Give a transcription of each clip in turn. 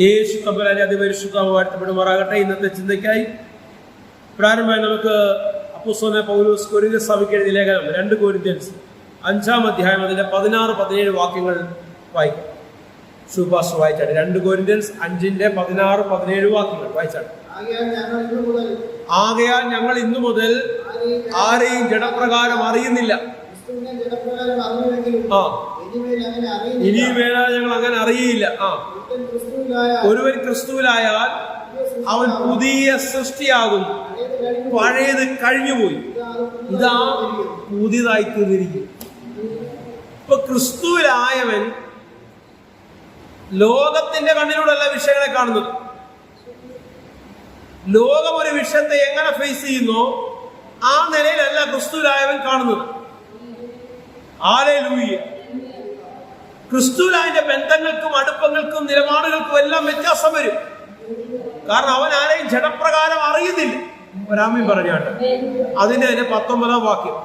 യേശു തമ്പുരാന്റെ അതിപരിശുദ്ധ വാഴ്ത്തപ്പെടുമാറാകട്ടെ. ഇന്നത്തെ ചിന്തയ്ക്കായി പ്രാരംഭമായി നമുക്ക് അപ്പോസ്തലനായ പൗലോസ് കൊരിന്ത്യർ സഭയ്ക്ക് എഴുതിയ ലേഖനം 2 കൊരിന്ത്യൻസ് 5-ാം അധ്യായം അതിന്റെ 16-17 വാക്യങ്ങൾ വായിക്കാം. സുഭാഷ് വായിച്ചാട്ടെ. 2 കൊരിന്ത്യൻസ് 5-ന്റെ 16-17 വാക്യങ്ങൾ വായിച്ചാട്ടെ. ആകയാൽ ഞങ്ങൾ ഇന്നു മുതൽ ആരെയും ജഡപ്രകാരം അറിയുന്നില്ല. ഇനിമേൽ ഞങ്ങൾ അങ്ങനെ അറിയില്ല. ഒരുവൻ ക്രിസ്തുവിലായാൽ അവൻ പുതിയ സൃഷ്ടിയാകും, പഴയത് കഴിഞ്ഞുപോയി, ഇതാ പുതിയതായി തീർന്നിരിക്കും. ഇപ്പൊ ക്രിസ്തുവിലായവൻ ലോകത്തിന്റെ കണ്ണിലൂടെയല്ല വിഷയങ്ങളെ കാണുന്നത്. ലോകം ഒരു വിഷയത്തെ എങ്ങനെ ഫേസ് ചെയ്യുന്നോ ആ നിലയിലല്ല ക്രിസ്തുവിലായവൻ കാണുന്നത്. ഹല്ലേലൂയ. ക്രിസ്തുവിലായന്റെ ബന്ധങ്ങൾക്കും അടുപ്പങ്ങൾക്കും നിലപാടുകൾക്കും എല്ലാം വ്യത്യാസം വരും. കാരണം അവൻ ആരെയും ജഡപ്രകാരം അറിയുന്നില്ല. ഒരാമീൻ പറഞ്ഞാട്ട് അതിന്റെ തന്നെ 19-ാം വാക്യം.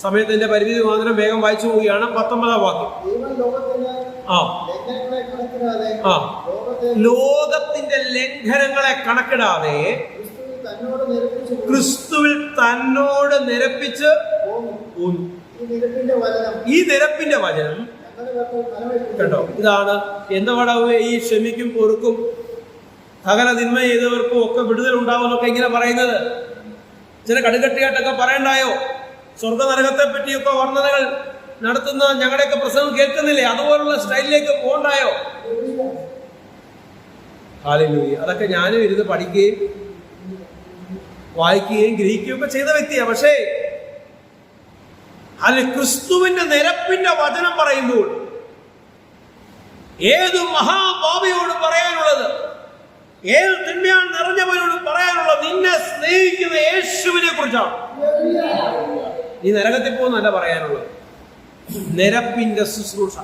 സമയത്തിന്റെ പരിമിതി മാത്രം വേഗം വായിച്ചു പോവുകയാണ്. 19-ാം വാക്യം. ലോകത്തിന്റെ ലംഘനങ്ങളെ കണക്കിടാതെ ക്രിസ്തുവിൽ തന്നോട് നിരപ്പിച്ച് ഈ നിരപ്പിന്റെ വചനം കേട്ടോ. ഇതാണ് എന്താണ് ഈ ക്ഷമിക്കും പൊറുക്കും സകല തിന്മ ചെയ്തവർക്കും ഒക്കെ വിടുതൽ ഉണ്ടാവുമെന്നൊക്കെ ഇങ്ങനെ പറയുന്നത്. ചില കടുകട്ടിയായിട്ടൊക്കെ പറയണ്ടായോ? സ്വർഗ നരകത്തെ പറ്റിയൊക്കെ വർണ്ണനകൾ നടത്തുന്ന ഞങ്ങളുടെയൊക്കെ പ്രസംഗം കേൾക്കുന്നില്ലേ? അതുപോലുള്ള സ്റ്റൈലിലേക്ക് പോകണ്ടായോ? ഹല്ലേലൂയ. അതൊക്കെ ഞാനും ഇരുന്ന് പഠിക്കുകയും വായിക്കുകയും ഗ്രഹിക്കുകയും ഒക്കെ ചെയ്ത വ്യക്തിയാണ്. പക്ഷേ ക്രിസ്തുവിന്റെ നിരപ്പിന്റെ വചനം പറയുമ്പോൾ ഏത് മഹാപാപിയോട് പറയാനുള്ളത്, ഏത് തിന്മയാൽ നിറഞ്ഞവരോട് പറയാനുള്ളത്, നിന്നെ സ്നേഹിക്കുന്ന യേശുവിനെ കുറിച്ചാണ്. നീ നരകത്തിൽ പോകുന്നല്ല പറയാനുള്ളത്. നിരപ്പിന്റെ ശുശ്രൂഷ,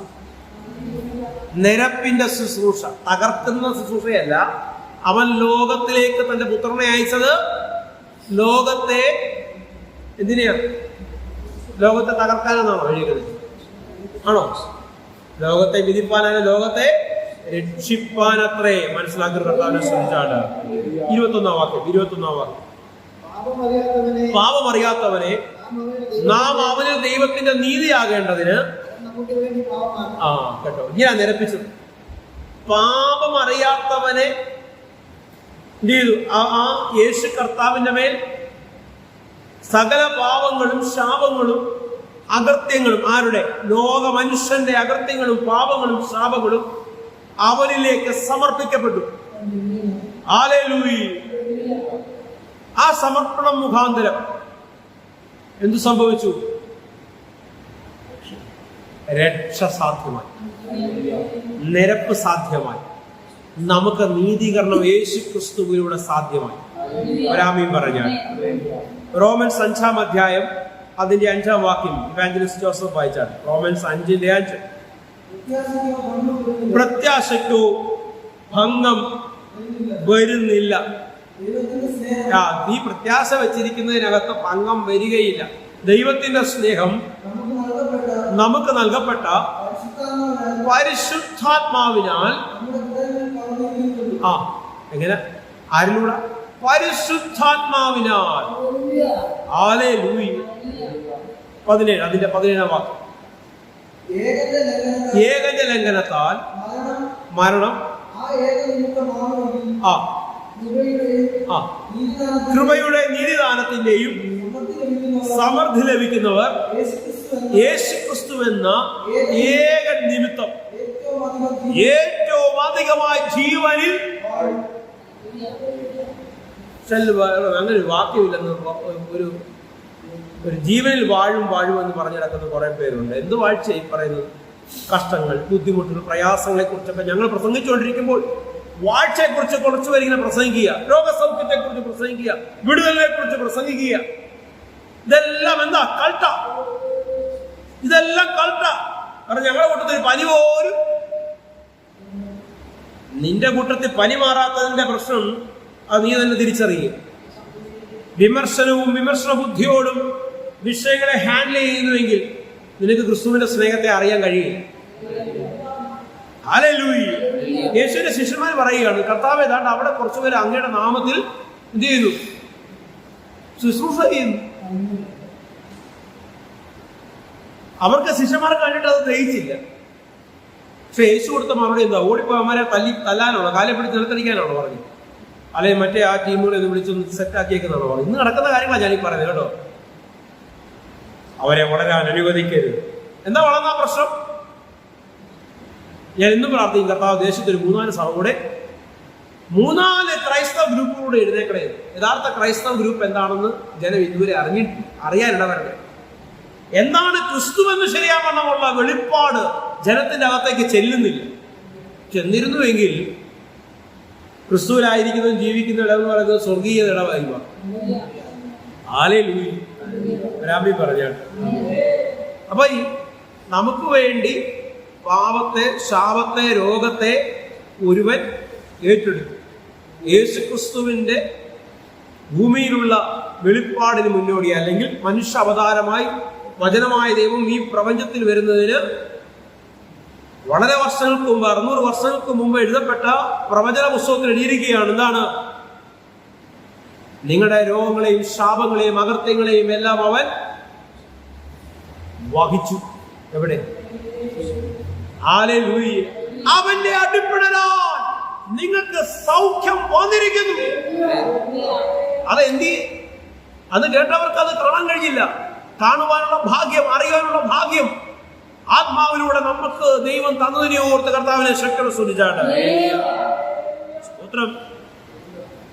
നിരപ്പിന്റെ ശുശ്രൂഷ, തകർക്കുന്ന ശുശ്രൂഷയല്ല. അവൻ ലോകത്തിലേക്ക് തന്റെ പുത്രനെ അയച്ചത് ലോകത്തെ എന്തിനെയാണ്? ലോകത്തെ തകർക്കാനെന്നാണോ എഴുതിയത്? ആണോ? ലോകത്തെ വിധിപ്പാനാണ്, ലോകത്തെ രക്ഷിപ്പാനത്രേ. മനസ്സിലാക്കി കർത്താവിനെ ശ്രമിച്ചാണ്. 21-ാം വാക്യം. പാപമറിയാത്തവനെ നാം അവന് ദൈവത്തിന്റെ നീതിയാകേണ്ടതിന് കേട്ടോ ഞാൻ നിരപ്പിച്ചത്. പാപമറിയാത്തവനെ എന്ത് ചെയ്തു? ആ യേശു കർത്താവിന്റെ മേൽ സകല പാപങ്ങളും ശാപങ്ങളും അകൃത്യങ്ങളും, ആരുടെ? ലോക മനുഷ്യന്റെ അകൃത്യങ്ങളും പാപങ്ങളും ശാപങ്ങളും അവനിലേക്ക് സമർപ്പിക്കപ്പെട്ടു. ഹല്ലേലൂയ. ആ സമർപ്പണം മുഖാന്തരം എന്തു സംഭവിച്ചു? രക്ഷ സാധ്യമായി, നിരപ്പ് സാധ്യമായി, നമുക്ക് നീതീകരണം യേശു ക്രിസ്തുവിലൂടെ സാധ്യമായി. ഒരാമീൻ പറഞ്ഞാൽ റോമൻസ് 5-ാം അധ്യായം അതിന്റെ 5-ാം വാക്യം ഇവാഞ്ചലിസ്റ്റ് ജോസഫ് വായിച്ചാണ്. റോമൻസ് 5-ന്റെ 5. പ്രത്യാശയ്ക്കോ ഭംഗം വരുന്നില്ല. നീ പ്രത്യാശ വെച്ചിരിക്കുന്നതിനകത്ത് ഭംഗം വരികയില്ല. ദൈവത്തിന്റെ സ്നേഹം നമുക്ക് നൽകപ്പെട്ട പരിശുദ്ധാത്മാവിനാൽ എങ്ങനെ? ആരിലൂടെ? പരിശുദ്ധാത്മാവിനാൽ. ഹല്ലേലൂയ. 17 അതിന്റെ 17-ാം വാക്യം. ഏകന്റെ ലംഘനത്താൽ മരണം, കൃപയുടെ നീതിദാനത്തിന്റെയും സമൃദ്ധി ലഭിക്കുന്നവർ യേശു ക്രിസ്തു എന്ന ഏക നിമിത്തം ഏറ്റവും അധികമായി ജീവനിൽ അങ്ങനെ ഒരു വാക്യമില്ലെന്ന് ഒരു ജീവനിൽ വാഴും എന്ന് പറഞ്ഞു നടക്കുന്ന കുറെ പേരുണ്ട്. എന്ത് വാഴ്ച ഈ പറയുന്നത്? കഷ്ടങ്ങൾ, ബുദ്ധിമുട്ടുകൾ, പ്രയാസങ്ങളെ കുറിച്ചൊക്കെ ഞങ്ങൾ പ്രസംഗിച്ചുകൊണ്ടിരിക്കുമ്പോൾ വാഴ്ചയെ കുറിച്ച് കുറച്ചു പേര് ഇങ്ങനെ പ്രസംഗിക്കുക, രോഗസൗഖ്യത്തെ കുറിച്ച് പ്രസംഗിക്കുക, വിടുതലിനെ കുറിച്ച് പ്രസംഗിക്കുക. ഇതെല്ലാം എന്താ? കൾട്ട. ഇതെല്ലാം കൾട്ട. കാരണം ഞങ്ങളുടെ കൂട്ടത്തിൽ പനി പോലും, നിന്റെ കൂട്ടത്തിൽ പനി മാറാത്തതിന്റെ പ്രശ്നം അത് നീ തന്നെ തിരിച്ചറിയുക. വിമർശനവും വിമർശന ബുദ്ധിയോടും വിഷയങ്ങളെ ഹാൻഡിൽ ചെയ്യുന്നുവെങ്കിൽ നിനക്ക് ക്രിസ്തുവിന്റെ സ്നേഹത്തെ അറിയാൻ കഴിയില്ല. ഹല്ലേലൂയ. യേശുവിന്റെ ശിഷ്യന്മാർ പറയുകയാണ്, കർത്താവേ, ഏതാണ്ട് അവിടെ കുറച്ചുപേര് അങ്ങയുടെ നാമത്തിൽ എന്ത് ചെയ്യുന്നു? ശുശ്രൂഷ ചെയ്യുന്നു. അവർക്ക് ശിഷ്യന്മാരെ കണ്ടിട്ട് അത് ഗ്രഹിച്ചില്ല. പക്ഷെ യേശു കൊടുത്ത മറുപടി എന്താ? ഓടിപ്പോയവന്മാരെ തല്ലാനാണോ, കാലെ പിടിച്ച് നിലത്തടിക്കാനാണോ പറഞ്ഞു? അല്ലെങ്കിൽ മറ്റേ ആ ടീമുകളെ ഒന്ന് വിളിച്ചൊന്ന് സെറ്റാക്കിയേക്കുന്നാണോ പറഞ്ഞു? ഇന്ന് നടക്കുന്ന കാര്യങ്ങളാണ് ഞാനീ പറയുന്നത് കേട്ടോ. അവരെ വളരാൻ അനുവദിക്കരുത്. എന്താ വളർന്ന പ്രശ്നം? ഞാൻ ഇന്നും പ്രാർത്ഥിക്കും, കർത്താവ് ദേശത്തൊരു 3-4 സഭ കൂടെ 3-4 ക്രൈസ്തവ ഗ്രൂപ്പുകൂടെ എഴുന്നേക്കണേ. യഥാർത്ഥ ക്രൈസ്തവ ഗ്രൂപ്പ് എന്താണെന്ന് ജനം ഇതുവരെ അറിയാനിടവരട്ടെ. എന്താണ് ക്രിസ്തുവെന്ന് ശരിയാവണ്ണമുള്ള വെളിപ്പാട് ജനത്തിന്റെ അകത്തേക്ക് ചെല്ലുന്നില്ല. ചെന്നിരുന്നുവെങ്കിൽ ക്രിസ്തുവിലായിരിക്കുന്നതും ജീവിക്കുന്ന ഇടമെന്ന് പറയുന്നത് സ്വർഗീയ ഇടമായി മാറും. ഹല്ലേലൂയ. രാമി പറഞ്ഞാണ്. അപ്പൊ നമുക്ക് വേണ്ടി പാപത്തെ, ശാപത്തെ, രോഗത്തെ ഒരുവൻ ഏറ്റെടുത്തു. യേശുക്രിസ്തുവിന്റെ ഭൂമിയിലുള്ള വെളിപ്പാടിന് മുന്നോടി, അല്ലെങ്കിൽ മനുഷ്യ അവതാരമായി വചനമായ ദൈവം ഈ പ്രപഞ്ചത്തിൽ വരുന്നതിന് വളരെ വർഷങ്ങൾക്ക് മുമ്പ്, 600 വർഷങ്ങൾക്ക് മുമ്പ് എഴുതപ്പെട്ട പ്രവചന പുസ്തകത്തിൽ എഴുതിയിരിക്കുകയാണ്. എന്താണ്? നിങ്ങളുടെ രോഗങ്ങളെയും ശാപങ്ങളെയും അകൃത്യങ്ങളെയും എല്ലാം അവൻ വഹിച്ചു. എവിടെ? ഹല്ലേലൂയ. അവന്റെ അടിപ്പിണരാൽ നിങ്ങൾക്ക് സൗഖ്യം വന്നിരിക്കുന്നു. അതെന്തി? അത് കേട്ടവർക്ക് അത് കാണാൻ കഴിഞ്ഞില്ല. കാണുവാനുള്ള ഭാഗ്യം, അറിയാനുള്ള ഭാഗ്യം ആത്മാവിലൂടെ നമുക്ക് ദൈവം തന്നതിനെ ഓർത്ത് കർത്താവിനെ ശക്തി സ്തുതിച്ചാണ്. സ്തോത്രം.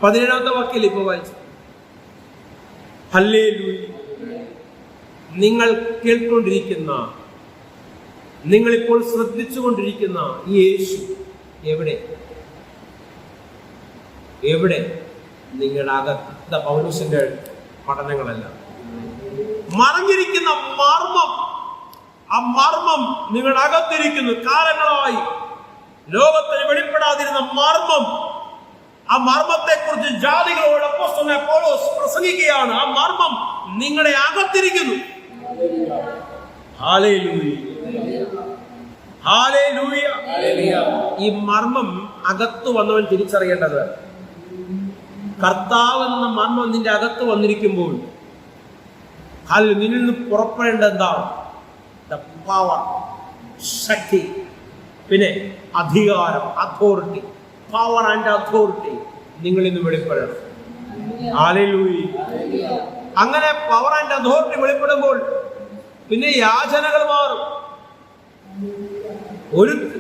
17-ാമത്തെ വാക്യത്തിൽ ഇപ്പൊ വായിച്ചു. ഹല്ലേലൂയ. നിങ്ങൾ കേൾക്കൊണ്ടിരിക്കുന്ന, നിങ്ങളിപ്പോൾ ശ്രദ്ധിച്ചുകൊണ്ടിരിക്കുന്ന ഈ യേശു എവിടെ? എവിടെ? നിങ്ങളുടെ അകത്ത പൗലോസിന്റെ പഠനങ്ങളല്ല. മറഞ്ഞിരിക്കുന്ന മർമ്മം, ആ മർമ്മം നിങ്ങളുടെ അകത്തിരിക്കുന്നു. കാലങ്ങളായി ലോകത്തിന് വെളിപ്പെടാതിരുന്ന മർമ്മം, ആ മർമ്മത്തെ കുറിച്ച് ജാതികളോട് അപ്പോസ്തലനായ പൗലോസ് പ്രസംഗിക്കുകയാണ്. ആ മർമ്മം നിങ്ങളുടെ അകത്തിരിക്കുന്നു. ഹല്ലേലൂയ. ഹല്ലേലൂയ. ഈ മർമ്മം അകത്ത് വന്നവൻ തിരിച്ചറിയേണ്ടത്, കർത്താവ് എന്ന മർമ്മം നിന്റെ അകത്ത് വന്നിരിക്കുമ്പോൾ നിന്നിൽ നിന്ന് പുറപ്പെടേണ്ടത് എന്താണ്? പവർ, ശക്തി, പിന്നെ അധികാരം, അതോറിറ്റി. പവർ ആൻഡ് അതോറിറ്റി നിങ്ങളിൽ നിന്ന് വെളിപ്പെടണം. ഹല്ലേലൂയ. അങ്ങനെ പവർ ആൻഡ് അതോറിറ്റി വെളിപ്പെടുമ്പോൾ പിന്നെ യാചനകൾ മാറും.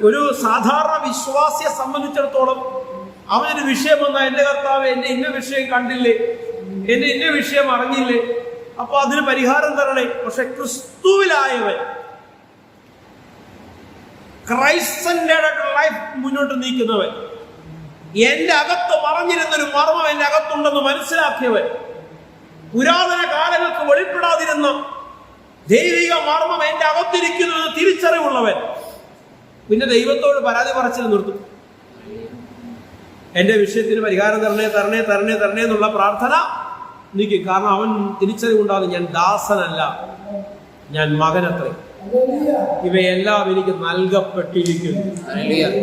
ഒരു സാധാരണ വിശ്വാസിയെ സംബന്ധിച്ചിടത്തോളം അവനൊരു വിഷയം വന്നാൽ, എന്റെ കർത്താവ് എന്റെ ഇന്ന വിഷയം കണ്ടില്ലേ, എന്റെ ഇന്ന വിഷയം അറിഞ്ഞില്ലേ, അപ്പൊ അതിന് പരിഹാരം തരണേ. പക്ഷെ ക്രിസ്തുവിലായവൻ, ക്രൈസ്റ്റ് ലൈഫ് മുന്നോട്ട് നീക്കുന്നവൻ, എന്റെ അകത്ത് മറഞ്ഞിരുന്നൊരു മർമ്മം എന്റെ അകത്തുണ്ടെന്ന് മനസ്സിലാക്കിയവൻ, പുരാതന കാലങ്ങൾക്ക് വെളിപ്പെടാതിരുന്ന ദൈവിക മർമ്മം എന്റെ അകത്തിരിക്കുന്നു എന്ന് തിരിച്ചറിവുള്ളവൻ, പിന്നെ ദൈവത്തോട് പരാതി പറച്ചിൽ നിർത്തും. എന്റെ വിഷയത്തിന് പരിഹാരം തരണേ തരണേ തരണേ തരണേ എന്നുള്ള പ്രാർത്ഥന നീക്കും. കാരണം അവൻ തിരിച്ചറിവുണ്ടാകും, ഞാൻ ദാസനല്ല, ഞാൻ മകനത്രേ. ഇവയെല്ലാം എനിക്ക് നൽകപ്പെട്ടിരിക്കുന്നു.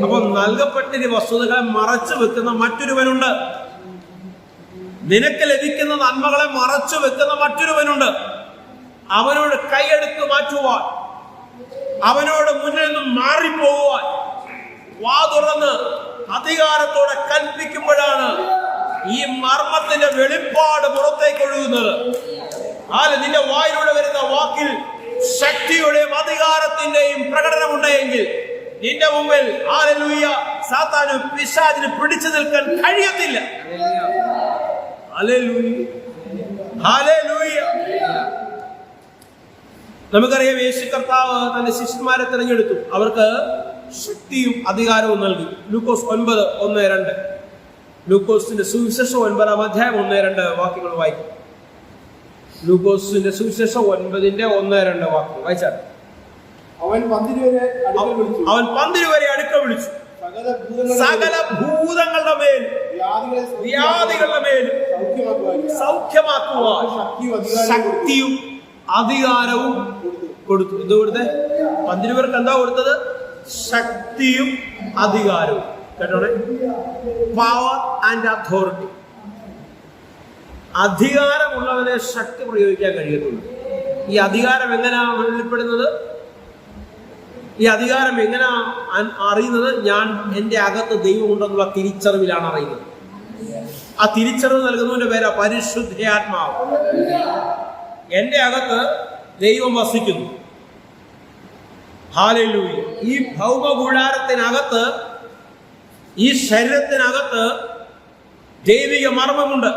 അപ്പൊ നൽകപ്പെട്ടിരി വസ്തുതകളെ മറച്ചു വെക്കുന്ന മറ്റൊരുവനുണ്ട്. നിനക്ക് ലഭിക്കുന്ന നന്മകളെ മറച്ചു വെക്കുന്ന മറ്റൊരുവനുണ്ട്. അവനോട് കൈയെടുത്ത് മാറ്റുവാൻ, അവനോട് മുന്നിൽ നിന്നും മാറിപ്പോകുവാൻ വാ തുറന്ന് അധികാരത്തോടെ കൽപ്പിക്കുമ്പോഴാണ് ഈ മർമ്മത്തിന്റെ വെളിപ്പാട് പുറത്തേക്ക് ഒഴുകുന്നത്. നിന്റെ വായിലൂടെ വരുന്ന വാക്കിൽ ശക്തിയുടെയും അധികാരത്തിന്റെയും പ്രകടനമുണ്ടെങ്കിൽ നിന്റെ മുമ്പിൽ ഹല്ലേലൂയ സാത്താനും പിശാചിന് പിടിച്ചു നിൽക്കാൻ കഴിയത്തില്ല. ഹല്ലേലൂയ. ഹല്ലേലൂയ. നമുക്കറിയാം, യേശു കർത്താവ് തന്റെ ശിഷ്യന്മാരെ തിരഞ്ഞെടുത്തു. അവർക്ക് ശക്തിയും അധികാരവും നൽകി. ലൂക്കോസ് 9:1-2. ലൂക്കോസിന്റെ സുവിശേഷം 9-ാം അധ്യായം 1-2 വാക്യങ്ങൾ വായിക്കും. ലൂക്കോസിന്റെ സുവിശേഷം 9:1-2 വാക്യങ്ങൾ വായിച്ചാൽ, അവൻ 12 വരെ അടുക്ക വിളിച്ചു, സകല ഭൂതങ്ങളുടെ മേൽ വ്യാധികളുടെ മേൽ സൗഖ്യമാക്കുവാൻ ശക്തിയും അധികാരവും കൊടുത്തു. എന്ത് കൊടുത്തേ? 12 പേർക്ക് എന്താ കൊടുത്തത്? ശക്തിയും അധികാരവും. കേട്ടോണേ, പവർ ആൻഡ് അതോറിറ്റി. അധികാരമുള്ളവനെ ശക്തി പ്രയോഗിക്കാൻ കഴിയത്തുള്ളൂ. ഈ അധികാരം എങ്ങനെയാണ് വെളിപ്പെടുന്നത്? ഈ അധികാരം എങ്ങനെയാ അറിയുന്നത്? ഞാൻ എൻ്റെ അകത്ത് ദൈവമുണ്ടെന്നുള്ള തിരിച്ചറിവിലാണ് അറിയുന്നത്. ആ തിരിച്ചറിവ് നൽകുന്നതിന്റെ പേരാ പരിശുദ്ധാത്മാവ്. എൻ്റെ അകത്ത് ദൈവം വസിക്കുന്നു. ഹല്ലേലൂയ. ഈ ഭൗമ കൂടാരത്തിനകത്ത്, ഈ ശരീരത്തിനകത്ത് ദൈവിക മർമ്മമുണ്ട്.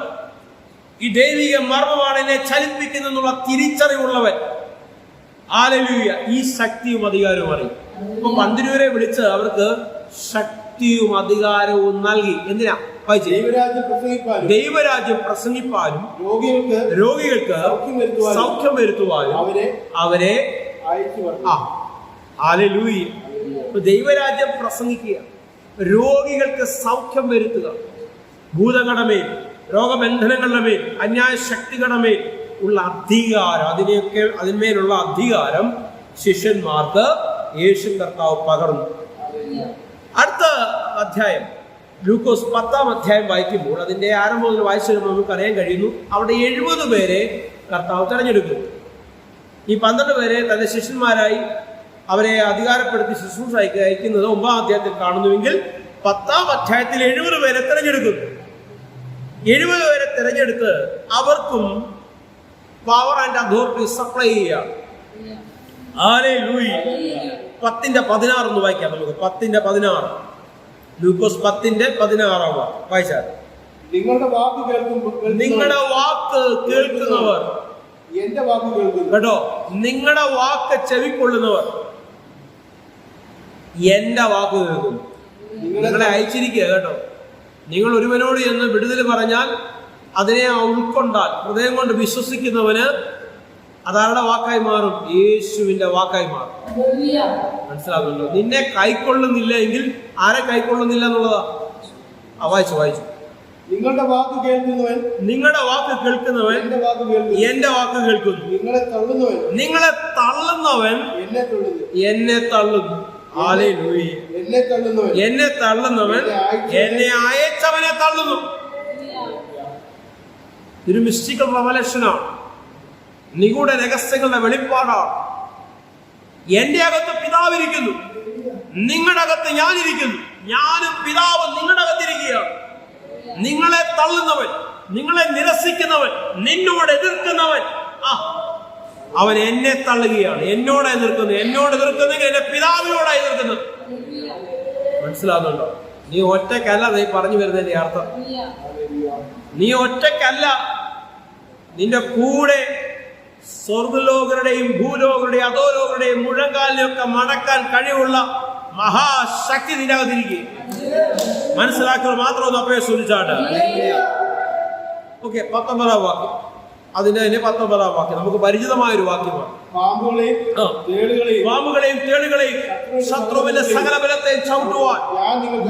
ഈ ദൈവിക മർമ്മമാണ് എന്നെ ചലിപ്പിക്കുന്നുള്ള തിരിച്ചറിവുള്ളവൻ. ഹല്ലേലൂയ. ഈ ശക്തിയും അധികാരവും അറിയും. ഇപ്പൊ 12 വിളിച്ച് അവർക്ക് ശക്തിയും അധികാരവും നൽകി. എന്തിനാ? ദൈവരാജ്യം പ്രസംഗിപ്പാനും രോഗികൾക്ക് സൗഖ്യം വരുത്തുവാനും അവരെ ഹല്ലേലൂയ. ദൈവരാജ്യം പ്രസംഗിക്കുക, രോഗികൾക്ക് സൗഖ്യം വരുത്തുക, ഭൂതങ്ങളുടെ മേൽ, രോഗബന്ധനങ്ങളുടെ മേൽ, അന്യായ ശക്തികളുടെ മേൽ ഉള്ള അധികാരം, അതിന്മേലുള്ള അധികാരം ശിഷ്യന്മാർക്ക് യേശു കർത്താവ് പകർന്നു. അടുത്ത അധ്യായം ലൂക്കോസ് 10-ാം അധ്യായം വായിക്കുമ്പോൾ അതിന്റെ ആരംഭം മുതൽ വായിച്ചു വരുമ്പോൾ നമുക്ക് അറിയാൻ കഴിയുന്നു, അവിടെ 70 പേരെ കർത്താവ് തെരഞ്ഞെടുക്കും. ഈ 12 പേരെ തന്റെ ശിഷ്യന്മാരായി അവരെ അധികാരപ്പെടുത്തി ശുശ്രൂഷ അയക്കുന്നത് 9-ാം അധ്യായത്തിൽ കാണുന്നുവെങ്കിൽ 10-ാം അധ്യായത്തിൽ 70 പേരെ തെരഞ്ഞെടുക്കും. 70 പേരെ തെരഞ്ഞെടുത്ത് അവർക്കും പവർ ആൻഡ് അതോറിറ്റി സപ്ലൈ ചെയ്യുക. ഹല്ലേലൂയ. 10:16 ഒന്ന് വായിക്കാം നമുക്ക്. 10:16 ലൂക്കോസ് 10:16 വായിച്ചാൽ, നിങ്ങളുടെ വാക്ക് കേൾക്കുന്നവർ എന്റെ വാക്ക് കേൾക്കുന്നു. കേട്ടോ, നിങ്ങളുടെ വാക്ക് ചെവിക്കൊള്ളുന്നവർ എന്റെ വാക്ക് കേൾക്കുന്നു. നിങ്ങളെ അയച്ചിരിക്കുക. കേട്ടോ, നിങ്ങൾ ഒരുവനോട് എന്ന് വിടുതൽ പറഞ്ഞാൽ അതിനെ ഉൾക്കൊണ്ടാൽ, ഹൃദയം കൊണ്ട് വിശ്വസിക്കുന്നവന് അതാരുടെ വാക്കായി മാറും? യേശുവിന്റെ വാക്കായി മാറും. മനസ്സിലാകുന്നുണ്ടോ? നിന്നെ കൈക്കൊള്ളുന്നില്ല എങ്കിൽ ആരെ കൈക്കൊള്ളുന്നില്ല എന്നുള്ളതാ. വായിച്ചു. നിങ്ങളുടെ വാക്ക് കേൾക്കുന്നവൻ എന്റെ വാക്ക് കേൾക്കുന്നു. നിങ്ങളെ തള്ളുന്നവൻ എന്നെ തള്ളുന്നു. ഹല്ലേലൂയ. എന്നെ തള്ളുന്നവൻ എന്നെ അയച്ചവനെ തള്ളുന്നു. ഒരു മിസ്റ്റിക്കൽ റെവലേഷനാണ്, നിഗൂഢ രഹസ്യങ്ങളുടെ വെളിപ്പാടാണ്. എന്റെ അകത്ത് പിതാവിരിക്കുന്നു, നിങ്ങളുടെ അകത്ത് ഞാനിരിക്കുന്നു, ഞാനും പിതാവ് നിങ്ങളുടെ അകത്തിരിക്കുകയാണ്. നിങ്ങളെ തള്ളുന്നവൻ, നിങ്ങളെ നിരസിക്കുന്നവൻ, നിന്നോട് എതിർക്കുന്നവൻ, അവൻ എന്നെ തള്ളുകയാണ്. എന്നോട് എതിർക്കുന്നെങ്കിൽ എന്റെ പിതാവിനോടാണ് എതിർക്കുന്നത്. മനസ്സിലാകുന്നുണ്ടോ? നീ ഒറ്റക്കല്ല നീ പറഞ്ഞു വരുന്നതിന്റെ അർത്ഥം. നീ ഒറ്റക്കല്ല, നിന്റെ കൂടെ സ്വർഗ്ഗലോകരുടെയും ഭൂലോകരുടെയും അധോലോകരുടെയും മുഴങ്കാലിനെയൊക്കെ മടക്കാൻ കഴിവുള്ള മഹാശക്തി നിരകത്തിരിക്കുക. മനസ്സിലാക്കുക മാത്രം ഒന്ന് അപ്പയെ ശ്രദ്ധിച്ചാട്ട്. ഓക്കെ, 19-ാം വാക്യം. അതിന്റെ 19-ാം വാക്യം നമുക്ക് പരിചിതമായൊരു വാക്യമാണ്. പാമ്പുകളെയും തേളുകളെയും ശത്രുവിന്റെ സകല ബലത്തെയും ചവിട്ടുവാൻ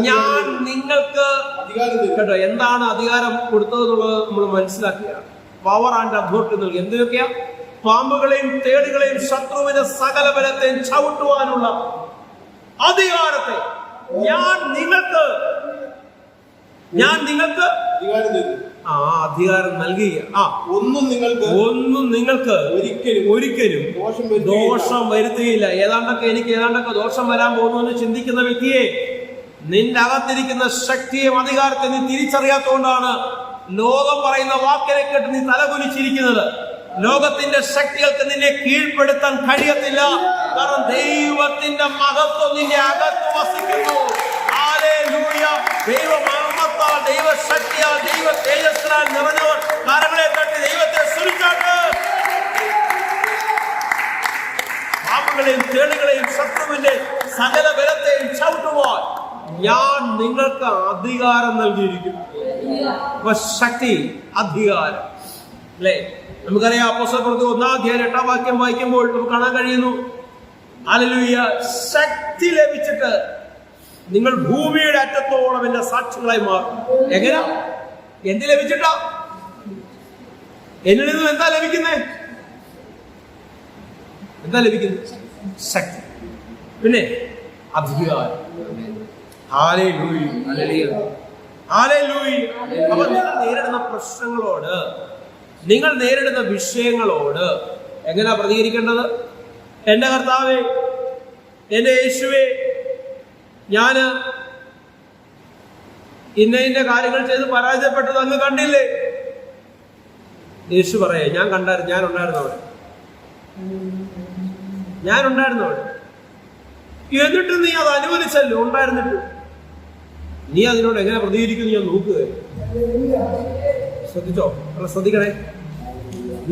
ഞാൻ നിങ്ങൾക്ക്. കേട്ടോ, എന്താണ് അധികാരം കൊടുത്തതെന്നുള്ളത് നമ്മൾ മനസ്സിലാക്കുക. പവർ ആൻഡ് അതോറിറ്റി നൽകി. എന്തൊക്കെയാ? പാമ്പുകളെയും തേളുകളെയും ശത്രുവിന്റെ സകല ബലത്തെയും ചവിട്ടുവാനുള്ള അധികാരത്തെ ഞാൻ നിങ്ങൾക്ക് അധികാരം നൽകുക. ഒന്നും നിങ്ങൾക്ക് ഒരിക്കലും ദോഷം വരുത്തുകയില്ല. ഏതാണ്ടൊക്കെ ദോഷം വരാൻ പോകുന്നു എന്ന് ചിന്തിക്കുന്ന വ്യക്തിയെ, നിന്റെ അകത്തിരിക്കുന്ന ശക്തിയും അധികാരത്തെ നീ തിരിച്ചറിയാത്തതുകൊണ്ടാണ് ലോകം പറയുന്ന വാക്കിനെ കേട്ട് നീ തലകുനിച്ചിരിക്കുന്നത്. ലോകത്തിന്റെ ശക്തികൾക്ക് നിന്നെ കീഴ്പ്പെടുത്താൻ കഴിയത്തില്ല. കാരണം ദൈവത്തിന്റെ മഹത്വം നിന്റെ അകത്ത് വസിക്കുന്നു. ഹല്ലേലൂയ. ദൈവമഹത്വത്താൽ, ദൈവശക്തിയാൽ, ദൈവ തേജസ്സിനാൽ നിറഞ്ഞവർ കരങ്ങളെ തട്ടി ദൈവത്തെ സ്തുതിച്ചാട്ട്. പാമ്പുകളെയും തേളുകളെയും ശത്രുവിന്റെ സകല ബലത്തെയും ചവിട്ടുവാൻ ഞാൻ നിങ്ങൾക്ക് അധികാരം നൽകിയിരിക്കുന്നു. ശക്തി, അധികാരം. അല്ലേ? നമുക്കറിയാം, അപ്പോസ്തലപ്രവൃത്തി 1-ാം അധ്യായം 8-ാം വാക്യം വായിക്കുമ്പോൾ നമുക്ക് കാണാൻ കഴിയുന്നു, ഹല്ലേലൂയ, ശക്തി ലഭിച്ചിട്ട് നിങ്ങൾ ഭൂമിയുടെ അറ്റത്തോളം എന്റെ സാക്ഷികളായി മാറും. എങ്ങനെയാ? എന്ത് ലഭിച്ചിട്ടാ? എന്നിൽ നിന്നും എന്താ ലഭിക്കുന്നത്? ശക്തി. പിന്നെ അധികാരം. Hallelujah, hallelujah, hallelujah. അപ്പോൾ നിങ്ങൾ നേരിടുന്ന പ്രശ്നങ്ങളോട്, നിങ്ങൾ നേരിടുന്ന വിഷയങ്ങളോട് എങ്ങനെയാ പ്രതികരിക്കേണ്ടത്? എൻ്റെ കർത്താവേ, എൻ്റെ യേശുവേ, ഞാൻ ഇന്ന കാര്യങ്ങൾ ചെയ്ത് പരാജയപ്പെട്ടത് അങ്ങ് കണ്ടില്ലേ? യേശു പറയേ, ഞാൻ കണ്ടായിരുന്നു, ഞാനുണ്ടായിരുന്നു അവിടെ. എന്നിട്ട് നീ അത് അനുവദിച്ചല്ലോ, ഉണ്ടായിരുന്നിട്ട് നീ അതിനോട് എങ്ങനെ പ്രതികരിക്കുന്നു ഞാൻ നോക്കുക. ശ്രദ്ധിച്ചോ? ശ്രദ്ധിക്കണേ.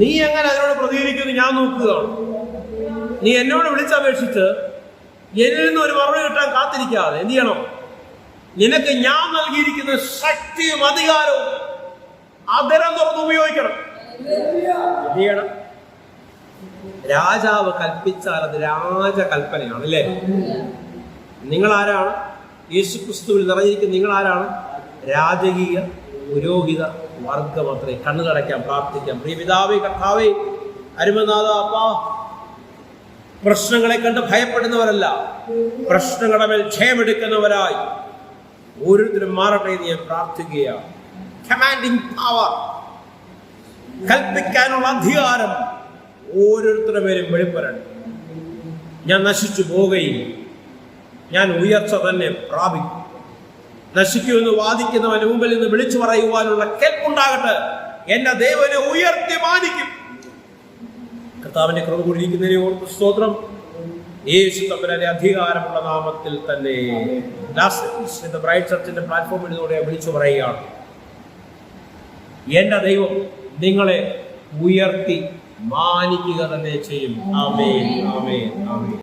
നീ എങ്ങനെ അതിനോട് പ്രതികരിക്കുന്നു ഞാൻ നോക്കുകയാണ്. നീ എന്നോട് വിളിച്ചപേക്ഷിച്ച് എന്നിൽ നിന്ന് ഒരു മറുപടി കിട്ടാൻ കാത്തിരിക്കാതെ എന്ത് ചെയ്യണം? നിനക്ക് ഞാൻ നൽകിയിരിക്കുന്ന ശക്തിയും അധികാരവും അതരം തുറന്ന് ഉപയോഗിക്കണം. എന്ത് ചെയ്യണം? രാജാവ് കൽപ്പിച്ചാൽ അത് രാജകൽപ്പനയാണ്, അല്ലേ? നിങ്ങൾ ആരാണ്? യേശുക്രിസ്തുവിൽ നിറഞ്ഞിരിക്കുന്ന നിങ്ങൾ ആരാണ്? രാജകീയ പുരോഹിത വർഗമത്രേ. കണ്ണുകടയ്ക്കാം, പ്രാർത്ഥിക്കാം. പ്രിയ പിതാവേ, കർത്താവേ, അരുമനാഥ, അപ്പാ, പ്രശ്നങ്ങളെ കണ്ട് ഭയപ്പെടുന്നവരല്ല, പ്രശ്നങ്ങളുടെ മേൽ ജയമെടുക്കുന്നവരായി ഓരോരുത്തരും മാറട്ടെ എന്ന് ഞാൻ പ്രാർത്ഥിക്കുകയാണ്. കമാൻഡിങ് പവർ, കൽപ്പിക്കാനുള്ള അധികാരം ഓരോരുത്തരുടെ പേരും വെളിപ്പെടണം. ഞാൻ നശിച്ചു പോകുകയും ഞാൻ ഉയർച്ച തന്നെ പ്രാപിക്കും. നശിക്കുമെന്ന് വാദിക്കുന്നവന്റെ മുമ്പിൽ നിന്ന് വിളിച്ചു പറയുവാനുള്ള കേൾപ്പുണ്ടാകട്ടെ. എന്റെ ദൈവനെ ഉയർത്തി മാനിക്കും. കർത്താവിന്റെ കൃപ കൂടിയിരിക്കുന്നതിനെ ഓർത്ത് സ്തോത്രം. യേശു തമ്പുരാന്റെ അധികാരമുള്ള നാമത്തിൽ തന്നെ ബ്രൈറ്റ് ചർച്ചിന്റെ പ്ലാറ്റ്ഫോമിലൂടെ വിളിച്ചു പറയുകയാണ്, എന്റെ ദൈവം നിങ്ങളെ ഉയർത്തി മാനിക്കുക തന്നെ ചെയ്യും. ആമേൻ, ആമേൻ, ആമേൻ.